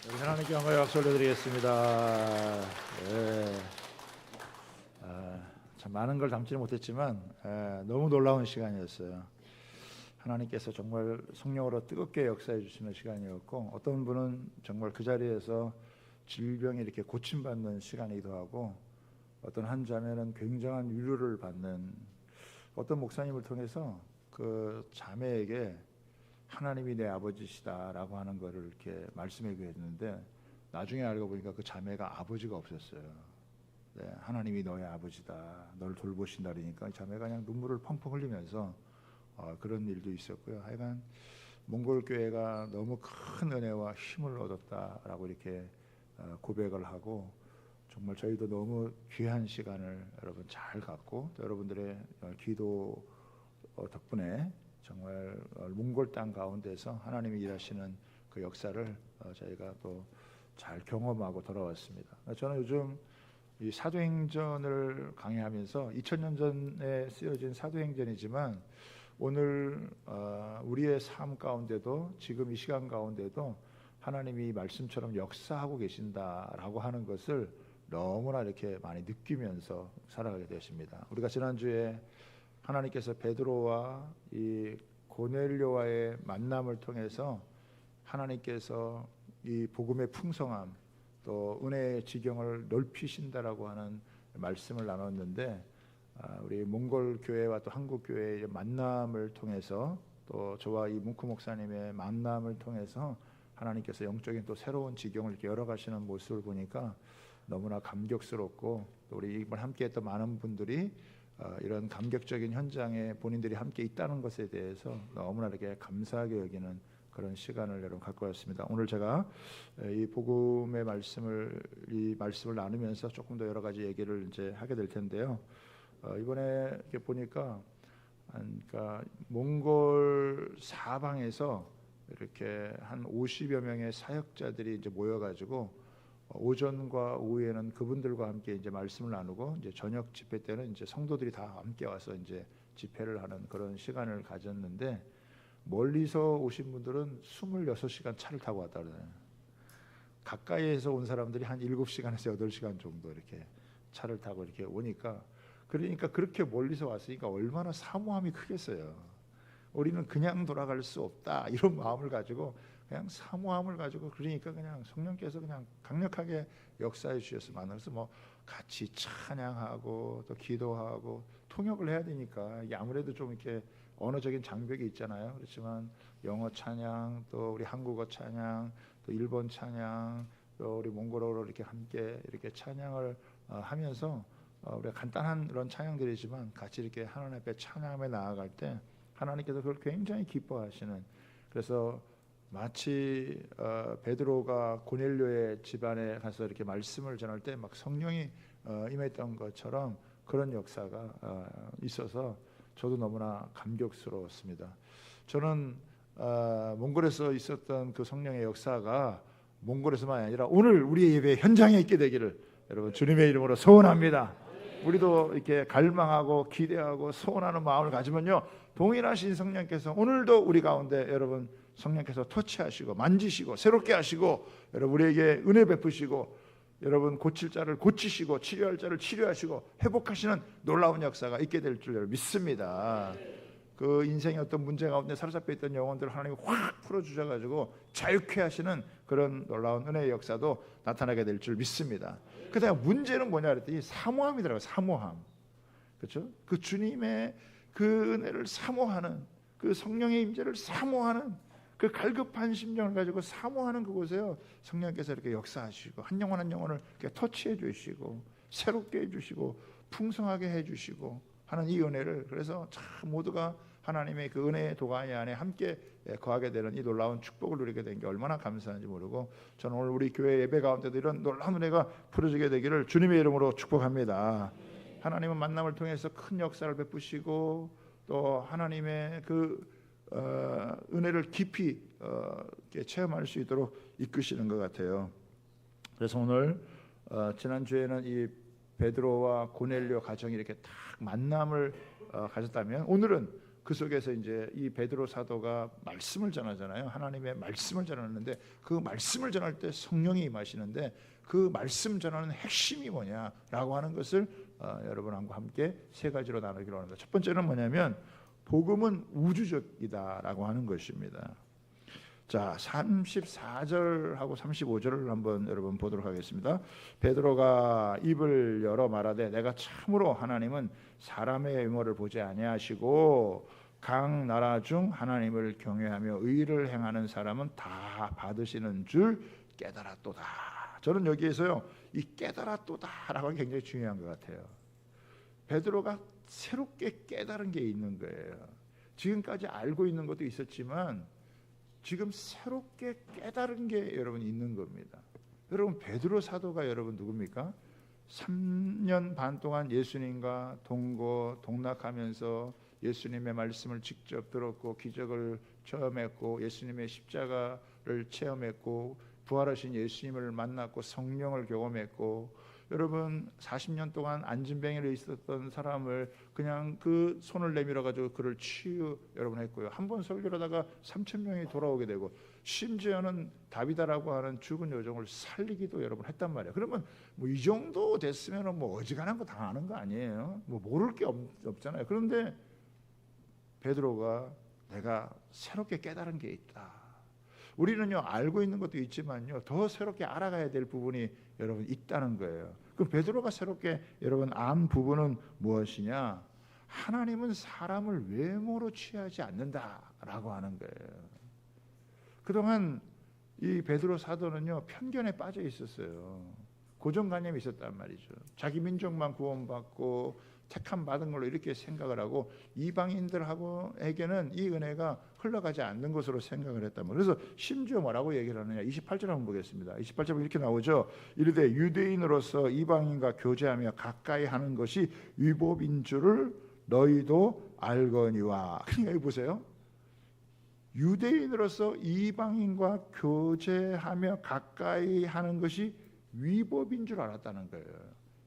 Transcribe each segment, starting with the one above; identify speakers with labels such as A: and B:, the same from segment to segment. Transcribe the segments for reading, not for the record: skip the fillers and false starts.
A: 우리 하나님께 영광의 박수 올려드리겠습니다. 참 많은 걸 담지는 못했지만 너무 놀라운 시간이었어요. 하나님께서 정말 성령으로 뜨겁게 역사해 주시는 시간이었고, 어떤 분은 정말 그 자리에서 질병이 이렇게 고침받는 시간이기도 하고, 어떤 한 자매는 굉장한 위로를 받는, 어떤 목사님을 통해서 그 자매에게 하나님이 내 아버지시다라고 하는 것을 이렇게 말씀해 주었는데, 나중에 알고 보니까 그 자매가 아버지가 없었어요. 네, 하나님이 너의 아버지다, 너를 돌보신다 그러니까 자매가 그냥 눈물을 펑펑 흘리면서 그런 일도 있었고요. 하여간 몽골 교회가 너무 큰 은혜와 힘을 얻었다라고 이렇게 고백을 하고, 정말 저희도 너무 귀한 시간을 여러분 잘 갖고, 또 여러분들의 기도 덕분에 정말 몽골 땅 가운데서 하나님이 일하시는 그 역사를 저희가 또 잘 경험하고 돌아왔습니다. 저는 요즘 이 사도행전을 강의하면서 2000년 전에 쓰여진 사도행전이지만, 오늘 우리의 삶 가운데도, 지금 이 시간 가운데도 하나님이 말씀처럼 역사하고 계신다라고 하는 것을 너무나 이렇게 많이 느끼면서 살아가게 되었습니다. 우리가 지난주에 하나님께서 베드로와 이 고넬료와의 만남을 통해서 하나님께서 이 복음의 풍성함, 또 은혜의 지경을 넓히신다라고 하는 말씀을 나눴는데, 우리 몽골 교회와 또 한국 교회의 만남을 통해서, 또 저와 이 뭉크 목사님의 만남을 통해서 하나님께서 영적인 또 새로운 지경을 이렇게 열어가시는 모습을 보니까 너무나 감격스럽고, 또 우리 이번 함께했던 많은 분들이 이런 감격적인 현장에 본인들이 함께 있다는 것에 대해서 너무나 이렇게 감사하게 여기는 그런 시간을 여러분 갖고 왔습니다. 오늘 제가 이 복음의 말씀을 나누면서 조금 더 여러 가지 얘기를 이제 하게 될 텐데요. 이번에 이렇게 보니까, 그러니까 몽골 사방에서 이렇게 한 50여 명의 사역자들이 이제 모여가지고 오전과 오후에는 그분들과 함께 이제 말씀을 나누고, 이제 저녁 집회 때는 이제 성도들이 다 함께 와서 이제 집회를 하는 그런 시간을 가졌는데, 멀리서 오신 분들은 26시간 차를 타고 왔다 그러잖아요. 가까이에서 온 사람들이 한 7시간에서 8시간 정도 이렇게 차를 타고 이렇게 오니까, 그러니까 그렇게 멀리서 왔으니까 얼마나 사모함이 크겠어요. 우리는 그냥 돌아갈 수 없다, 이런 마음을 가지고, 그냥 사모함을 가지고, 그러니까 그냥 성령께서 그냥 강력하게 역사해 주셨으면. 그래서 뭐 같이 찬양하고 또 기도하고 통역을 해야 되니까 이게 아무래도 좀 이렇게 언어적인 장벽이 있잖아요. 그렇지만 영어 찬양, 또 우리 한국어 찬양, 또 일본 찬양, 또 우리 몽골어로 이렇게 함께 이렇게 찬양을 하면서, 우리가 간단한 그런 찬양들이지만 같이 이렇게 하나님 앞에 찬양하며 나아갈 때 하나님께서 그걸 굉장히 기뻐하시는, 그래서 마치 베드로가 고넬료의 집안에 가서 이렇게 말씀을 전할 때 막 성령이 임했던 것처럼 그런 역사가 있어서 저도 너무나 감격스러웠습니다. 저는 몽골에서 있었던 그 성령의 역사가 몽골에서만 아니라 오늘 우리의 예배 현장에 있게 되기를 여러분 주님의 이름으로 소원합니다. 우리도 이렇게 갈망하고 기대하고 소원하는 마음을 가지면요, 동일하신 성령께서 오늘도 우리 가운데 여러분 성령께서 터치하시고 만지시고 새롭게 하시고, 여러분 우리에게 은혜 베푸시고, 여러분 고칠 자를 고치시고 치료할 자를 치료하시고 회복하시는 놀라운 역사가 있게 될 줄 믿습니다. 그 인생의 어떤 문제 가운데 사로잡혀 있던 영혼들을 하나님이 확 풀어주셔가지고 자유케 하시는 그런 놀라운 은혜의 역사도 나타나게 될 줄 믿습니다. 그다음 문제는 뭐냐 그랬더니 사모함이더라고요. 사모함. 그렇죠? 그 주님의 그 은혜를 사모하는, 그 성령의 임재를 사모하는 그 갈급한 심정을 가지고 사모하는 그곳에요, 성령께서 이렇게 역사하시고 한 영혼 한 영혼을 이렇게 터치해 주시고 새롭게 해주시고 풍성하게 해주시고 하는 이 은혜를, 그래서 참 모두가 하나님의 그 은혜의 도가니 안에 함께 거하게 되는 이 놀라운 축복을 누리게 된 게 얼마나 감사한지 모르고, 저는 오늘 우리 교회 예배 가운데도 이런 놀라운 은혜가 풀어지게 되기를 주님의 이름으로 축복합니다. 하나님은 만남을 통해서 큰 역사를 베푸시고, 또 하나님의 그 은혜를 깊이 체험할 수 있도록 이끄시는 것 같아요. 그래서 오늘 지난주에는 이 베드로와 고넬료 가정이 이렇게 딱 만남을 가졌다면, 오늘은 그 속에서 이제 이 베드로 사도가 말씀을 전하잖아요. 하나님의 말씀을 전하는데 그 말씀을 전할 때 성령이 임하시는데 그 말씀 전하는 핵심이 뭐냐라고 하는 것을 여러분과 함께 세 가지로 나누기로 합니다. 첫 번째는 뭐냐면 복음은 우주적이다라고 하는 것입니다. 자, 34절하고 35절을 한번 여러분 보도록 하겠습니다. 베드로가 입을 열어 말하되 내가 참으로 하나님은 사람의 외모를 보지 아니하시고 각 나라 중 하나님을 경외하며 의를 행하는 사람은 다 받으시는 줄 깨달았도다. 저는 여기에서요, 이 깨달았도다라고 하는 게 굉장히 중요한 것 같아요. 베드로가 새롭게 깨달은 게 있는 거예요. 지금까지 알고 있는 것도 있었지만 지금 새롭게 깨달은 게 여러분 있는 겁니다. 여러분 베드로 사도가 여러분 누굽니까? 3년 반 동안 예수님과 동락하면서 예수님의 말씀을 직접 들었고 기적을 체험했고 예수님의 십자가를 체험했고 부활하신 예수님을 만났고 성령을 경험했고 여러분 40년 동안 안진뱅이로 있었던 사람을 그냥 그 손을 내밀어 가지고 그를 치유 여러분 했고요. 한 번 설교를 하다가 3,000명이 돌아오게 되고 심지어는 다비다라고 하는 죽은 여종을 살리기도 여러분 했단 말이에요. 그러면 뭐 이 정도 됐으면 뭐 어지간한 거 당하는 거 아니에요. 뭐 모를 게 없잖아요. 그런데 베드로가 내가 새롭게 깨달은 게 있다. 우리는요 알고 있는 것도 있지만요 더 새롭게 알아가야 될 부분이 여러분 있다는 거예요. 그럼 베드로가 새롭게 여러분 안 부분은 무엇이냐? 하나님은 사람을 외모로 취하지 않는다라고 하는 거예요. 그동안 이 베드로 사도는요 편견에 빠져 있었어요. 고정관념이 있었단 말이죠. 자기 민족만 구원받고 택함 받은 걸로 이렇게 생각을 하고 이방인들에게는 이 은혜가 흘러가지 않는 것으로 생각을 했단 말이에요. 그래서 심지어 뭐라고 얘기를 하느냐? 28절 한번 보겠습니다. 28절 이렇게 나오죠. 이르되 유대인으로서 이방인과 교제하며 가까이 하는 것이 위법인 줄을 너희도 알거니와. 그러니까 여기 보세요. 유대인으로서 이방인과 교제하며 가까이 하는 것이 위법인 줄 알았다는 거예요.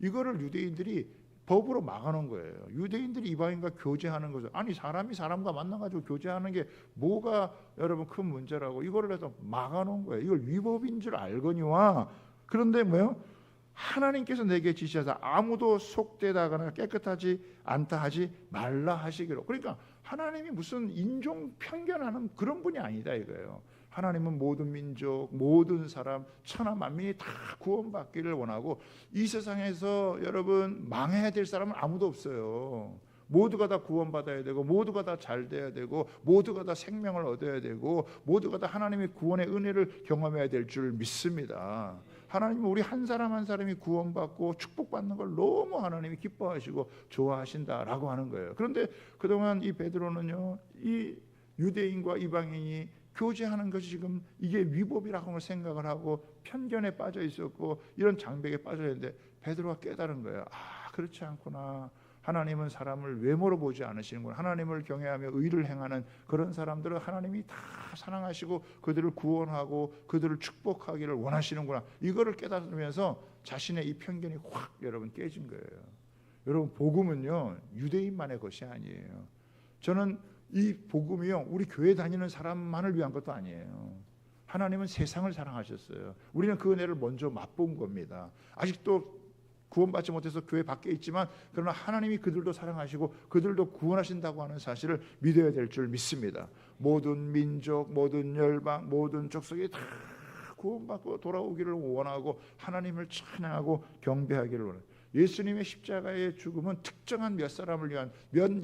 A: 이거를 유대인들이 법으로 막아놓은 거예요. 유대인들이 이방인과 교제하는 것을 아니 사람이 사람과 만나가지고 교제하는 게 뭐가 여러분 큰 문제라고 이거를 해서 막아놓은 거예요. 이걸 위법인 줄 알거니와. 그런데 뭐요? 하나님께서 내게 지시하사 아무도 속되다거나 깨끗하지 않다 하지 말라 하시기로. 그러니까 하나님이 무슨 인종 편견하는 그런 분이 아니다 이거예요. 하나님은 모든 민족, 모든 사람, 천하 만민이 다 구원받기를 원하고 이 세상에서 여러분 망해야 될 사람은 아무도 없어요. 모두가 다 구원받아야 되고 모두가 다 잘 돼야 되고 모두가 다 생명을 얻어야 되고 모두가 다 하나님의 구원의 은혜를 경험해야 될 줄 믿습니다. 하나님은 우리 한 사람 한 사람이 구원받고 축복받는 걸 너무 하나님이 기뻐하시고 좋아하신다라고 하는 거예요. 그런데 그동안 이 베드로는요, 이 유대인과 이방인이 교제하는 것이 지금 이게 위법이라고 생각을 하고 편견에 빠져 있었고 이런 장벽에 빠져 있는데 베드로가 깨달은 거예요. 아, 그렇지 않구나. 하나님은 사람을 외모로 보지 않으시는구나. 하나님을 경외하며 의를 행하는 그런 사람들은 하나님이 다 사랑하시고 그들을 구원하고 그들을 축복하기를 원하시는구나. 이거를 깨달으면서 자신의 이 편견이 확 여러분 깨진 거예요. 여러분 복음은요 유대인만의 것이 아니에요. 저는 이 복음이요 우리 교회 다니는 사람만을 위한 것도 아니에요. 하나님은 세상을 사랑하셨어요. 우리는 그 은혜를 먼저 맛본 겁니다. 아직도 구원받지 못해서 교회 밖에 있지만 그러나 하나님이 그들도 사랑하시고 그들도 구원하신다고 하는 사실을 믿어야 될 줄 믿습니다. 모든 민족, 모든 열방, 모든 족속이 다 구원받고 돌아오기를 원하고 하나님을 찬양하고 경배하기를 원해요. 예수님의 십자가의 죽음은 특정한 몇 사람을 위한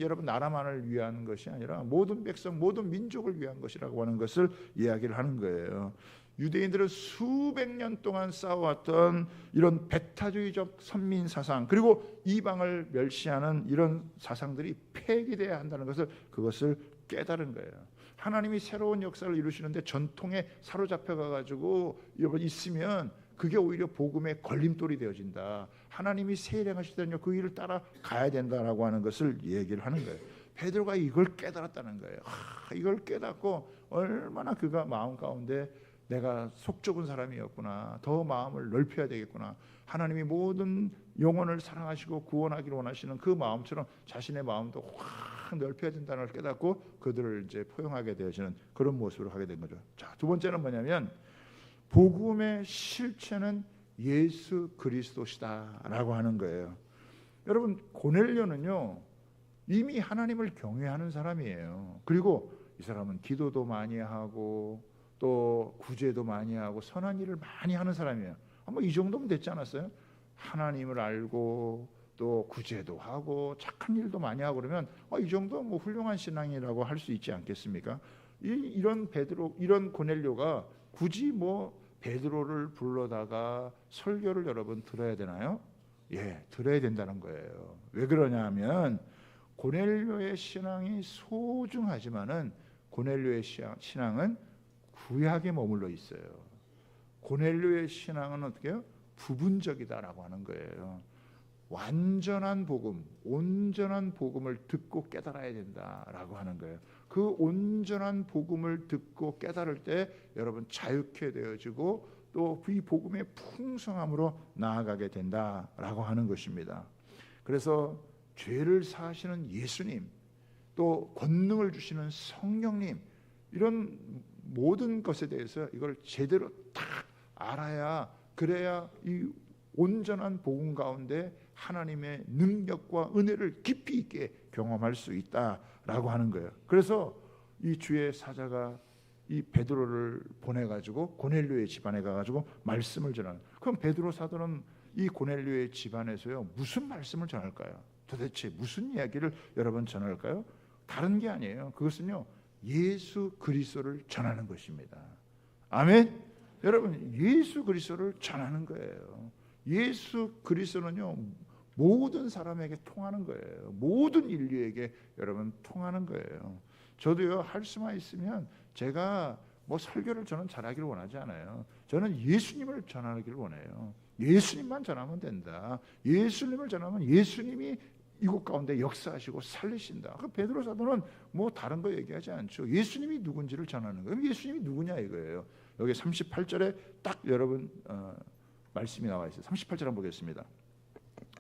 A: 여러분 나라만을 위한 것이 아니라 모든 백성, 모든 민족을 위한 것이라고 하는 것을 이야기를 하는 거예요. 유대인들은 수백 년 동안 쌓아왔던 이런 배타주의적 선민 사상 그리고 이방을 멸시하는 이런 사상들이 폐기돼야 한다는 것을 그것을 깨달은 거예요. 하나님이 새로운 역사를 이루시는데 전통에 사로잡혀 가지고 있으면 그게 오히려 복음의 걸림돌이 되어진다. 하나님이 새 일 행하시더니요 그 일을 따라 가야 된다라고 하는 것을 얘기를 하는 거예요. 베드로가 이걸 깨달았다는 거예요. 이걸 깨닫고 얼마나 그가 마음 가운데 내가 속 좁은 사람이었구나. 더 마음을 넓혀야 되겠구나. 하나님이 모든 영혼을 사랑하시고 구원하기를 원하시는 그 마음처럼 자신의 마음도 확 넓혀야 된다는 걸 깨닫고 그들을 이제 포용하게 되어지는 그런 모습으로 가게 된 거죠. 자, 두 번째는 뭐냐면 복음의 실체는 예수 그리스도시다라고 하는 거예요. 여러분, 고넬료는요 이미 하나님을 경외하는 사람이에요. 그리고 이 사람은 기도도 많이 하고 또 구제도 많이 하고 선한 일을 많이 하는 사람이에요. 아마 이 정도면 됐지 않았어요? 하나님을 알고 또 구제도 하고 착한 일도 많이 하고 그러면 이 정도 뭐 훌륭한 신앙이라고 할 수 있지 않겠습니까? 이런 베드로, 이런 고넬료가 굳이 뭐 베드로를 불러다가 설교를 여러분 들어야 되나요? 예, 들어야 된다는 거예요. 왜 그러냐면 고넬료의 신앙이 소중하지만은 고넬료의 신앙은 구약에 머물러 있어요. 고넬료의 신앙은 어떻게 해요? 부분적이다라고 하는 거예요. 완전한 복음, 온전한 복음을 듣고 깨달아야 된다라고 하는 거예요. 그 온전한 복음을 듣고 깨달을 때 여러분 자유케 되어지고 또 이 복음의 풍성함으로 나아가게 된다라고 하는 것입니다. 그래서 죄를 사하시는 예수님, 또 권능을 주시는 성령님, 이런 모든 것에 대해서 이걸 제대로 딱 알아야, 그래야 이 온전한 복음 가운데 하나님의 능력과 은혜를 깊이 있게 경험할 수 있다라고 하는 거예요. 그래서 이 주의 사자가 이 베드로를 보내가지고 고넬료의 집안에 가가지고 말씀을 전하는. 그럼 베드로 사도는 이 고넬료의 집안에서요 무슨 말씀을 전할까요? 도대체 무슨 이야기를 여러분 전할까요? 다른 게 아니에요. 그것은요 예수 그리스도를 전하는 것입니다. 아멘. 여러분, 예수 그리스도를 전하는 거예요. 예수 그리스도는요 모든 사람에게 통하는 거예요. 모든 인류에게 여러분 통하는 거예요. 저도요 할 수만 있으면 제가 뭐 설교를 저는 잘하기를 원하지 않아요. 저는 예수님을 전하기를 원해요. 예수님만 전하면 된다. 예수님을 전하면 예수님이 이곳 가운데 역사하시고 살리신다. 그 베드로 사도는 뭐 다른 거 얘기하지 않죠. 예수님이 누군지를 전하는 거예요. 예수님이 누구냐 이거예요. 여기 38절에 딱 여러분 말씀이 나와 있어요. 38절 한번 보겠습니다.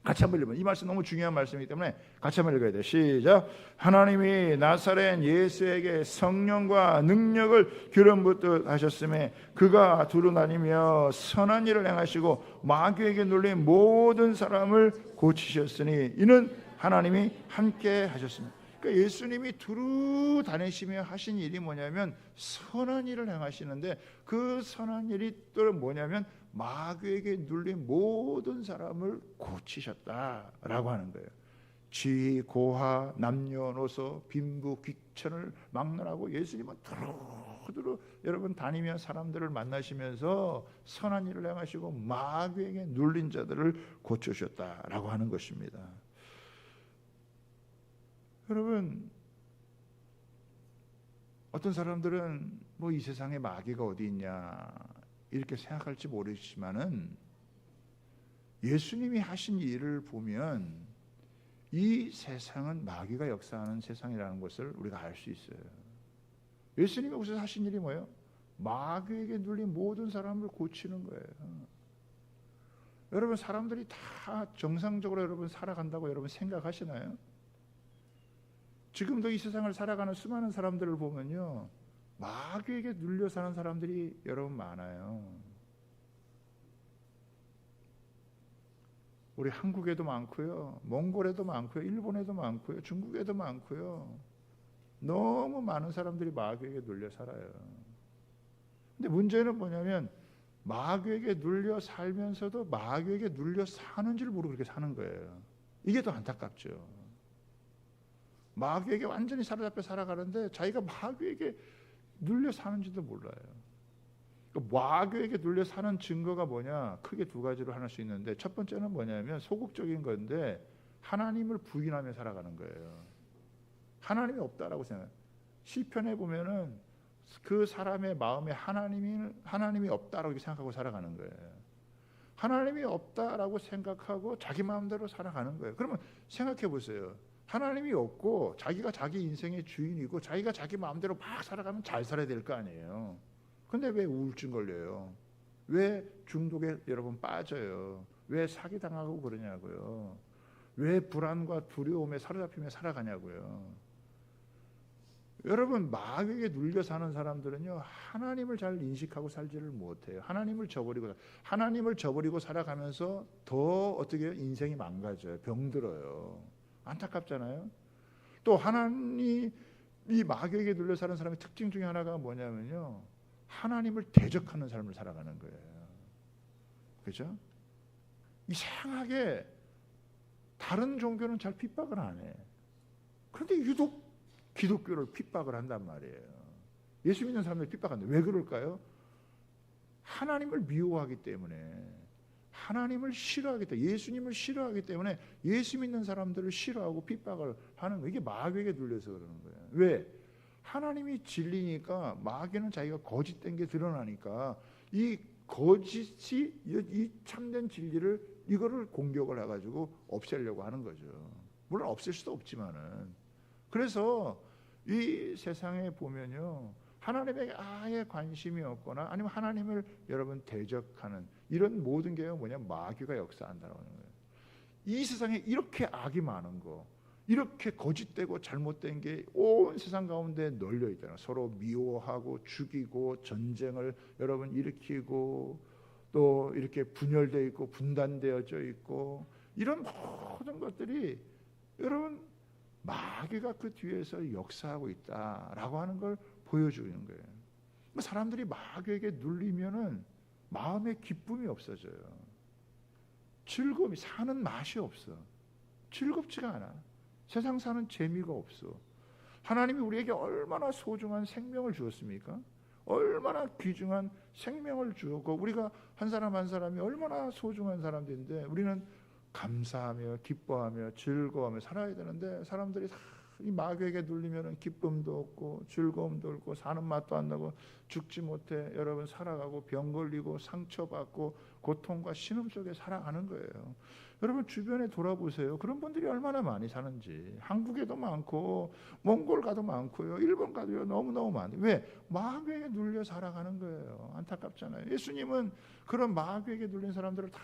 A: 같이 한번 읽어보면 이 말씀 너무 중요한 말씀이기 때문에 같이 한번 읽어야 돼요. 시작. 하나님이 나사렛 예수에게 성령과 능력을 기름 붓듯 하셨음에 그가 두루 다니며 선한 일을 행하시고 마귀에게 눌린 모든 사람을 고치셨으니 이는 하나님이 함께 하셨습니다. 그러니까 예수님이 두루 다니시며 하신 일이 뭐냐면 선한 일을 행하시는데 그 선한 일이 또 뭐냐면 마귀에게 눌린 모든 사람을 고치셨다라고 하는 거예요. 쥐, 고하, 남녀노소, 빈부, 귀천을 막론하고 예수님은 두루두루 여러분 다니며 사람들을 만나시면서 선한 일을 행하시고 마귀에게 눌린 자들을 고쳐주셨다라고 하는 것입니다. 여러분, 어떤 사람들은 뭐 이 세상에 마귀가 어디 있냐 이렇게 생각할지 모르지만은 예수님이 하신 일을 보면 이 세상은 마귀가 역사하는 세상이라는 것을 우리가 알 수 있어요. 예수님이 여기서 하신 일이 뭐예요? 마귀에게 눌린 모든 사람을 고치는 거예요. 여러분, 사람들이 다 정상적으로 여러분 살아간다고 여러분 생각하시나요? 지금도 이 세상을 살아가는 수많은 사람들을 보면요 마귀에게 눌려 사는 사람들이 여러분 많아요. 우리 한국에도 많고요, 몽골에도 많고요, 일본에도 많고요, 중국에도 많고요. 너무 많은 사람들이 마귀에게 눌려 살아요. 근데 문제는 뭐냐면 마귀에게 눌려 살면서도 마귀에게 눌려 사는 줄 모르고 그렇게 사는 거예요. 이게 더 안타깝죠. 마귀에게 완전히 사로잡혀 살아가는데 자기가 마귀에게 눌려 사는지도 몰라요. 마귀에게 눌려 사는 증거가 뭐냐? 크게 두 가지로 할 수 있는데 첫 번째는 뭐냐면 소극적인 건데 하나님을 부인하며 살아가는 거예요. 하나님이 없다라고 생각해요. 시편에 보면은 그 사람의 마음에 하나님이 없다라고 생각하고 살아가는 거예요. 하나님이 없다라고 생각하고 자기 마음대로 살아가는 거예요. 그러면 생각해 보세요. 하나님이 없고 자기가 자기 인생의 주인이고 자기가 자기 마음대로 막 살아가면 잘 살아야 될 거 아니에요. 근데 왜 우울증 걸려요? 왜 중독에 여러분 빠져요? 왜 사기당하고 그러냐고요? 왜 불안과 두려움에 사로잡히며 살아가냐고요? 여러분, 마귀에게 눌려 사는 사람들은요, 하나님을 잘 인식하고 살지를 못해요. 하나님을 저버리고 살아가면서 더 어떻게 해요? 인생이 망가져요. 병들어요. 안타깝잖아요. 또 하나님, 이 마귀에게 눌려 사는 사람의 특징 중에 하나가 뭐냐면요, 하나님을 대적하는 삶을 살아가는 거예요. 그죠? 이상하게 다른 종교는 잘 핍박을 안 해. 그런데 유독 기독교를 핍박을 한단 말이에요. 예수 믿는 사람들 핍박한다. 왜 그럴까요? 하나님을 미워하기 때문에, 하나님을 싫어하기 때문에, 예수님을 싫어하기 때문에 예수 믿는 사람들을 싫어하고 핍박을 하는 거예요. 이게 마귀에게 눌려서 그러는 거예요. 왜? 하나님이 진리니까 마귀는 자기가 거짓된 게 드러나니까 이 거짓이, 이 참된 진리를, 이거를 공격을 해가지고 없애려고 하는 거죠. 물론 없앨 수도 없지만은. 그래서 이 세상에 보면요, 하나님에게 아예 관심이 없거나 아니면 하나님을 여러분 대적하는 이런 모든 게 뭐냐, 마귀가 역사한다는 거예요. 이 세상에 이렇게 악이 많은 거, 이렇게 거짓되고 잘못된 게 온 세상 가운데 널려 있잖아요. 서로 미워하고 죽이고 전쟁을 여러분 일으키고 또 이렇게 분열되어 있고 분단되어져 있고, 이런 모든 것들이 여러분 마귀가 그 뒤에서 역사하고 있다라고 하는 걸 보여주는 거예요. 사람들이 마귀에게 눌리면은 마음에 기쁨이 없어져요. 즐거움이, 사는 맛이 없어. 즐겁지가 않아. 세상 사는 재미가 없어. 하나님이 우리에게 얼마나 소중한 생명을 주었습니까? 얼마나 귀중한 생명을 주었고, 우리가 한 사람 한 사람이 얼마나 소중한 사람들인데 우리는 감사하며 기뻐하며 즐거워하며 살아야 되는데, 사람들이 다 이 마귀에게 눌리면 기쁨도 없고 즐거움도 없고 사는 맛도 안 나고 죽지 못해 여러분 살아가고 병 걸리고 상처받고 고통과 신음 속에 살아가는 거예요. 여러분 주변에 돌아보세요. 그런 분들이 얼마나 많이 사는지. 한국에도 많고 몽골 가도 많고요, 일본 가도요, 너무너무 많아요. 왜? 마귀에게 눌려 살아가는 거예요. 안타깝잖아요. 예수님은 그런 마귀에게 눌린 사람들을 다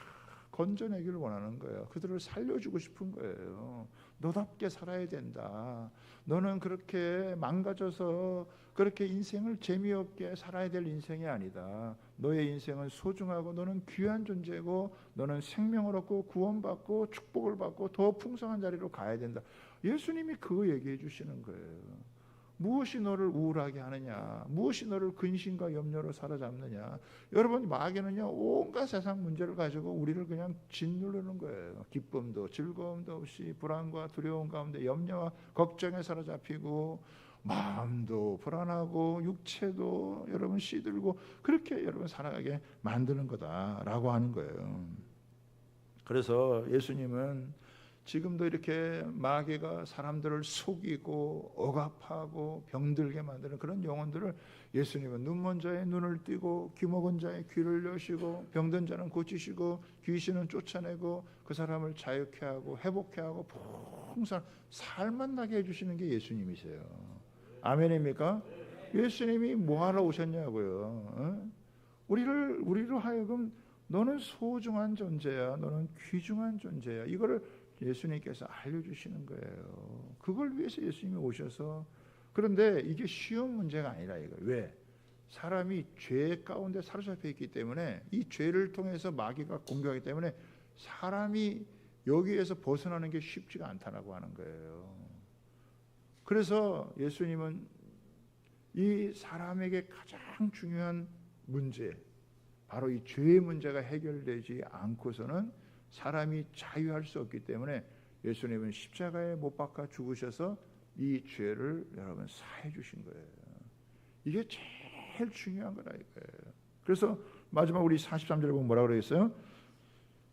A: 건져내기를 원하는 거예요. 그들을 살려주고 싶은 거예요. 너답게 살아야 된다. 너는 그렇게 망가져서 그렇게 인생을 재미없게 살아야 될 인생이 아니다. 너의 인생은 소중하고 너는 귀한 존재고 너는 생명을 얻고 구원받고 축복을 받고 더 풍성한 자리로 가야 된다. 예수님이 그거 얘기해 주시는 거예요. 무엇이 너를 우울하게 하느냐, 무엇이 너를 근심과 염려로 사로잡느냐. 여러분, 마귀는요 온갖 세상 문제를 가지고 우리를 그냥 짓누르는 거예요. 기쁨도 즐거움도 없이 불안과 두려움 가운데 염려와 걱정에 사로잡히고 마음도 불안하고 육체도 여러분 시들고 그렇게 여러분 살아가게 만드는 거다라고 하는 거예요. 그래서 예수님은 지금도 이렇게 마귀가 사람들을 속이고 억압하고 병들게 만드는 그런 영혼들을 예수님은 눈먼 자의 눈을 띄고 귀먹은 자의 귀를 여시고 병든 자는 고치시고 귀신은 쫓아내고 그 사람을 자유케 하고 회복케 하고 풍성한 살만 나게 해주시는 게 예수님이세요. 아멘입니까? 예수님이 뭐하러 오셨냐고요. 우리로 하여금 너는 소중한 존재야, 너는 귀중한 존재야, 이거를 예수님께서 알려주시는 거예요. 그걸 위해서 예수님이 오셔서. 그런데 이게 쉬운 문제가 아니라 이거예요. 왜? 사람이 죄 가운데 사로잡혀 있기 때문에, 이 죄를 통해서 마귀가 공격하기 때문에 사람이 여기에서 벗어나는 게 쉽지가 않다라고 하는 거예요. 그래서 예수님은 이 사람에게 가장 중요한 문제, 바로 이 죄의 문제가 해결되지 않고서는 사람이 자유할 수 없기 때문에 예수님은 십자가에 못 박아 죽으셔서 이 죄를 여러분 사해 주신 거예요. 이게 제일 중요한 거라 이거예요. 그래서 마지막 우리 43절에 보면 뭐라고 그러겠어요?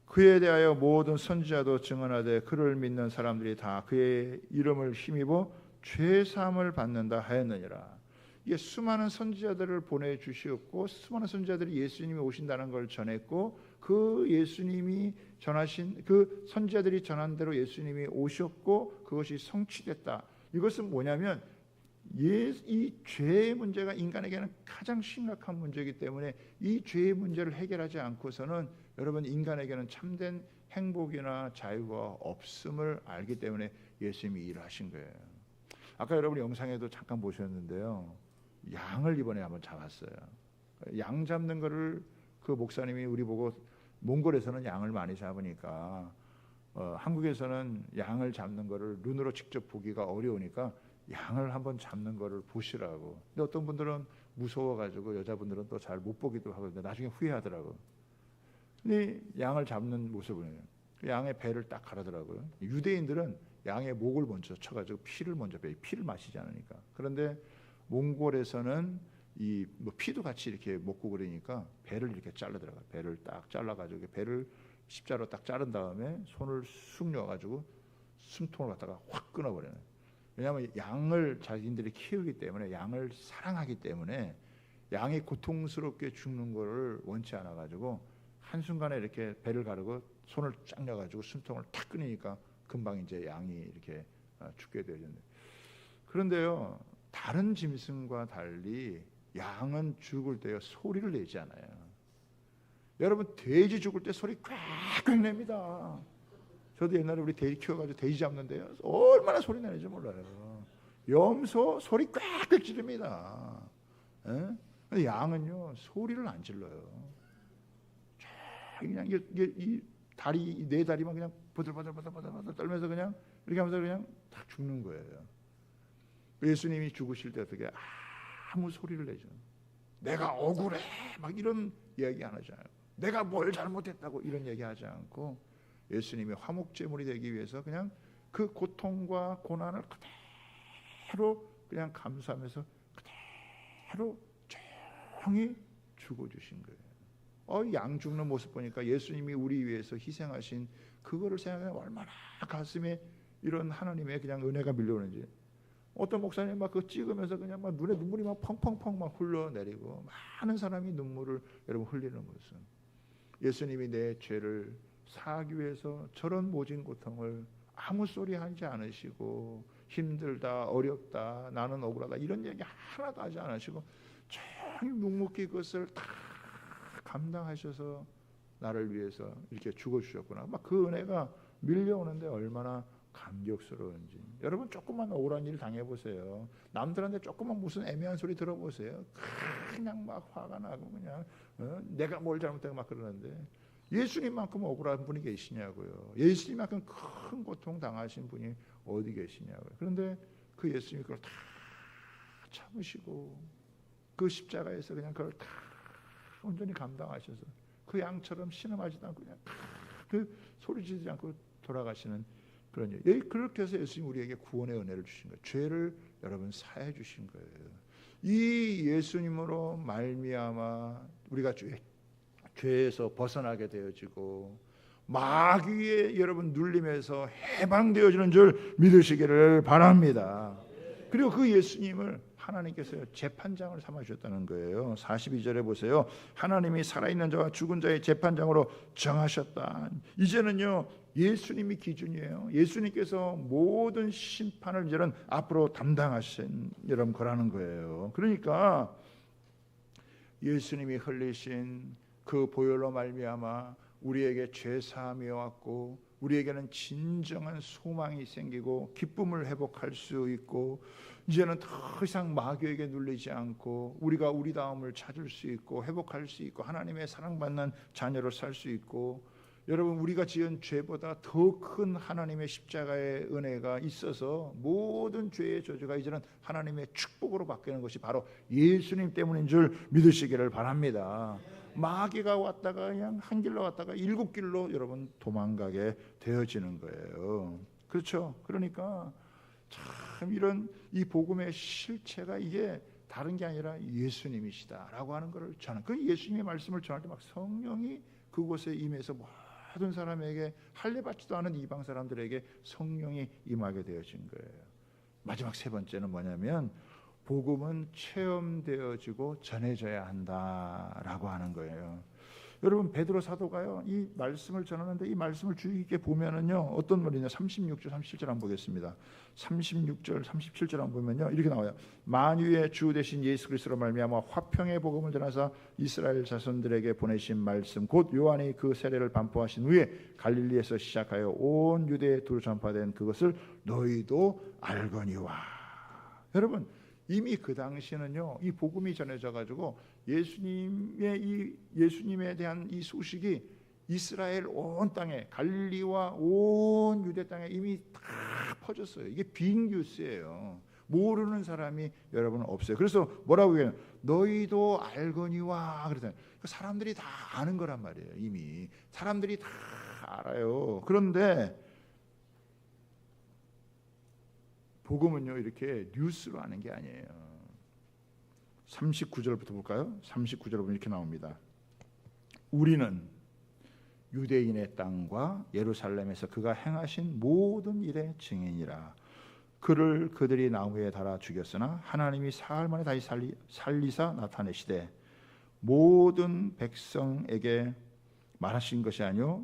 A: 그에 대하여 모든 선지자도 증언하되 그를 믿는 사람들이 다 그의 이름을 힘입어 죄 사함을 받는다 하였느니라. 이게 수많은 선지자들을 보내주시었고 수많은 선지자들이 예수님이 오신다는 걸 전했고, 그 예수님이 전하신 그 선지자들이 전한 대로 예수님이 오셨고 그것이 성취됐다. 이것은 뭐냐면 이 죄의 문제가 인간에게는 가장 심각한 문제이기 때문에 이 죄의 문제를 해결하지 않고서는 여러분 인간에게는 참된 행복이나 자유가 없음을 알기 때문에 예수님이 일하신 거예요. 아까 여러분 영상에도 잠깐 보셨는데요. 양을 이번에 한번 잡았어요. 양 잡는 거를 그 목사님이 우리 보고 몽골에서는 양을 많이 잡으니까 한국에서는 양을 잡는 거를 눈으로 직접 보기가 어려우니까 양을 한번 잡는 거를 보시라고. 근데 어떤 분들은 무서워가지고 여자분들은 또 잘 못 보기도 하고 나중에 후회하더라고. 근데 양을 잡는 모습을 양의 배를 딱 가르더라고요. 유대인들은 양의 목을 먼저 쳐가지고 피를 먼저 빼요. 피를 마시지 않으니까. 그런데 몽골에서는 이 뭐 피도 같이 이렇게 먹고 그러니까 배를 이렇게 자르더라고요. 배를 딱 잘라가지고 배를 십자로 딱 자른 다음에 손을 쑥 넣어가지고 숨통을 갖다가 확 끊어버려요. 왜냐하면 양을 자기들이 키우기 때문에 양을 사랑하기 때문에 양이 고통스럽게 죽는 거를 원치 않아 가지고 한순간에 이렇게 배를 가르고 손을 쫙 넣어가지고 숨통을 탁 끊으니까 금방 이제 양이 이렇게 죽게 되어졌는데, 그런데요 다른 짐승과 달리 양은 죽을 때요 소리를 내지 않아요. 여러분 돼지 죽을 때 소리 꽉꽉 냅니다. 저도 옛날에 우리 돼지 키워가지고 돼지 잡는데요 얼마나 소리 내는지 몰라요. 염소 소리 꽉꽉 지릅니다. 근데 양은요 소리를 안 질러요. 그냥 이 다리 네 다리만 그냥 버들버들 떨면서 그냥 이렇게 하면서 그냥 딱 죽는 거예요. 예수님이 죽으실 때 어떻게 아무 소리를 내죠. 내가 억울해 막 이런 이야기 안 하잖아요. 내가 뭘 잘못했다고 이런 얘기 하지 않고 예수님이 화목제물이 되기 위해서 그냥 그 고통과 고난을 그대로 그냥 감수하면서 그대로 조용히 죽어주신 거예요. 양 죽는 모습 보니까 예수님이 우리 위해서 희생하신 그거를 생각하면 얼마나 가슴에 이런 하나님의 그냥 은혜가 밀려오는지. 어떤 목사님 막 그거 찍으면서 그냥 막 눈에 눈물이 막 펑펑펑 막 흘러내리고 많은 사람이 눈물을 여러분 흘리는 모습. 예수님이 내 죄를 사하기 위해서 저런 모진 고통을 아무 소리 하지 않으시고 힘들다 어렵다 나는 억울하다 이런 얘기 하나도 하지 않으시고 조용히 묵묵히 그것을 다 감당하셔서 나를 위해서 이렇게 죽어주셨구나. 막 그 은혜가 밀려오는데 얼마나 감격스러운지. 여러분 조금만 억울한 일 당해보세요. 남들한테 조금만 무슨 애매한 소리 들어보세요. 그냥 막 화가 나고 그냥 내가 뭘 잘못했고 막 그러는데 예수님만큼 억울한 분이 계시냐고요. 예수님만큼 큰 고통 당하신 분이 어디 계시냐고요. 그런데 그 예수님이 그걸 다 참으시고 그 십자가에서 그냥 그걸 다 온전히 감당하셔서 그 양처럼 신음하지도 않고 그냥 그 소리 지르지 않고 돌아가시는 그런 일. 그렇게 해서 예수님 우리에게 구원의 은혜를 주신 거예요. 죄를 여러분 사해 주신 거예요. 이 예수님으로 말미암아 우리가 죄에서 벗어나게 되어지고 마귀의 여러분 눌림에서 해방되어지는 줄 믿으시기를 바랍니다. 그리고 그 예수님을 하나님께서 재판장을 삼아주셨다는 거예요. 42절에 보세요. 하나님이 살아있는 자와 죽은 자의 재판장으로 정하셨다. 이제는요 예수님이 기준이에요. 예수님께서 모든 심판을 이제는 앞으로 담당하신 이런 거라는 거예요. 그러니까 예수님이 흘리신 그 보혈로 말미암아 우리에게 죄 사함이 왔고 우리에게는 진정한 소망이 생기고 기쁨을 회복할 수 있고 이제는 더 이상 마귀에게 눌리지 않고 우리가 우리다움을 찾을 수 있고 회복할 수 있고 하나님의 사랑받는 자녀로 살 수 있고 여러분 우리가 지은 죄보다 더 큰 하나님의 십자가의 은혜가 있어서 모든 죄의 저주가 이제는 하나님의 축복으로 바뀌는 것이 바로 예수님 때문인 줄 믿으시기를 바랍니다. 마귀가 왔다가 그냥 한 길로 왔다가 7길로 여러분 도망가게 되어지는 거예요. 그렇죠? 그러니까 참 이런 이 복음의 실체가 이게 다른 게 아니라 예수님이시다라고 하는 것을 전하는, 그 예수님의 말씀을 전할 때 막 성령이 그곳에 임해서 모든 사람에게 할례 받지도 않은 이방 사람들에게 성령이 임하게 되어진 거예요. 마지막 세 번째는 뭐냐면 복음은 체험되어지고 전해져야 한다라고 하는 거예요. 여러분 베드로 사도가요 이 말씀을 전하는데 이 말씀을 주의 깊게 보면은요 어떤 말이냐 36절 37절 한번 보겠습니다. 36절 37절 한번 보면요 이렇게 나와요. 만유의 주 되신 예수 그리스도로 말미암아 화평의 복음을 전하사 이스라엘 자손들에게 보내신 말씀 곧 요한이 그 세례를 반포하신 후에 갈릴리에서 시작하여 온 유대에 두루 전파된 그것을 너희도 알거니와. 여러분 이미 그 당시에는요, 이 복음이 전해져 가지고 예수님에 대한 이 소식이 이스라엘 온 땅에, 갈릴리와 온 유대 땅에 이미 다 퍼졌어요. 이게 빅뉴스예요. 모르는 사람이 여러분 없어요. 그래서 뭐라고 해요? 너희도 알거니와 그러잖아요. 사람들이 다 아는 거란 말이에요. 이미 사람들이 다 알아요. 그런데 복음은요, 이렇게 뉴스로 아는 게 아니에요. 39절부터 볼까요? 39절 보면 이렇게 나옵니다. 우리는 유대인의 땅과 예루살렘에서 그가 행하신 모든 일의 증인이라. 그를 그들이 나무에 달아 죽였으나 하나님이 사흘 만에 다시 살리사 나타내시되 모든 백성에게 말하신 것이 아니요